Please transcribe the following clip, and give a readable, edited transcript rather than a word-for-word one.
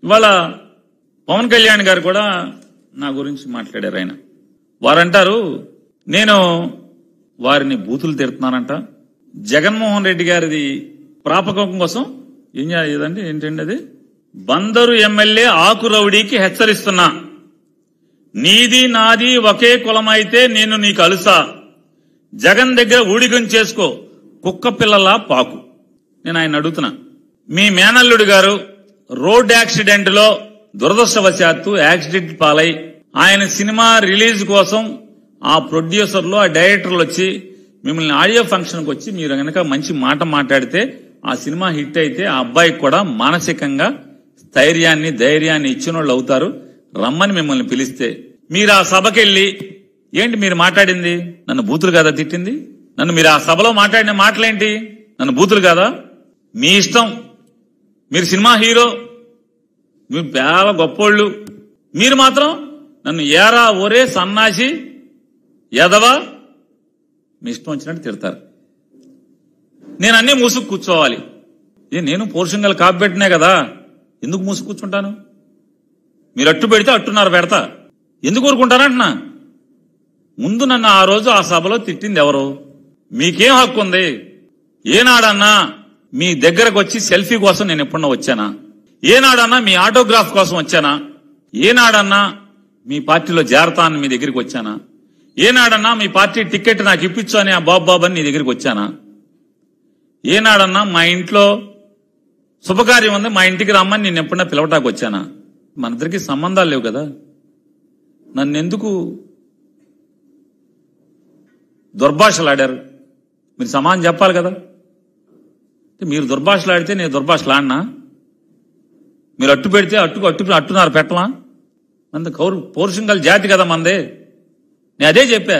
ఇవాళ పవన్ కళ్యాణ్ గారు కూడా నా గురించి మాట్లాడారు. ఆయన వారంటారు నేను వారిని బూతులు తిడుతున్నానంట. జగన్మోహన్ రెడ్డి గారిది ప్రాపకం కోసం ఏం చేయాలంటే ఏంటండి అది, బందరు ఎమ్మెల్యే ఆకు రౌడీకి హెచ్చరిస్తున్నా, నీది నాది ఒకే కులమైతే నేను నీకు అలుసా, జగన్ దగ్గర ఊడిగం చేసుకో, కుక్క పిల్లలా పాకు. నేను ఆయన అడుగుతున్నా, మీ మేనల్లుడు గారు రోడ్ యాక్సిడెంట్ లో దురదృష్టవశాత్తు యాక్సిడెంట్ పాలై ఆయన సినిమా రిలీజ్ కోసం ఆ ప్రొడ్యూసర్లు ఆ డైరెక్టర్లు వచ్చి మిమ్మల్ని ఆడియో ఫంక్షన్కి వచ్చి మీరు గనక మంచి మాట మాట్లాడితే ఆ సినిమా హిట్ అయితే ఆ అబ్బాయికి కూడా మానసికంగా ధైర్యాన్ని ఇచ్చిన వాళ్ళు అవుతారు, రమ్మని మిమ్మల్ని పిలిస్తే మీరు ఆ సభకెళ్ళి ఏంటి మీరు మాట్లాడింది, నన్ను బూతులు కాదా తిట్టింది, నన్ను మీరు ఆ సభలో మాట్లాడిన మాటలేంటి, నన్ను బూతులు కాదా, మీ ఇష్టం, మీరు సినిమా హీరో, మీరు చాలా గొప్పోళ్ళు, మీరు మాత్రం నన్ను ఏరా ఒరే సన్నాసి ఎదవా మీ ఇష్టం వచ్చినట్టు తిడతారు. నేను అన్నీ మూసుకు కూర్చోవాలి. నేను పోర్షంగల్ కాపీ పెట్టినే కదా, ఎందుకు మూసుకు కూర్చుంటాను? మీరు అట్టు పెడితే అట్టున్నారు పెడతా, ఎందుకు ఊరుకుంటారంటున్నా? ముందు నన్ను ఆ రోజు ఆ సభలో తిట్టింది ఎవరు? మీకేం హక్కు ఉంది? ఏనాడన్నా మీ దగ్గరకు వచ్చి సెల్ఫీ కోసం నేను ఎప్పుడన్నా వచ్చానా? ఏనాడన్నా మీ ఆటోగ్రాఫ్ కోసం వచ్చానా? ఏనాడన్నా మీ పార్టీలో చేరతా అని మీ దగ్గరికి వచ్చానా? ఏనాడన్నా మీ పార్టీ టికెట్ నాకు ఇప్పించు అని ఆ బాబు అని నీ దగ్గరికి వచ్చానా? ఏనాడన్నా మా ఇంట్లో శుభకార్యం ఉంది మా ఇంటికి రమ్మని నేను ఎప్పుడన్నా పిలవటానికి వచ్చానా? మన ఇద్దరికి సంబంధాలు లేవు కదా, నన్నెందుకు దుర్భాషలాడారు? మీరు సమాధానం చెప్పాలి కదా. మీరు దుర్భాషలాడితే నేను దుర్భాషలాడినా? మీరు అట్టు పెడితే అట్టున్నారు పెట్టమా? మంది పౌరుషంగల జాతి కదా మందే. నేను అదే చెప్పా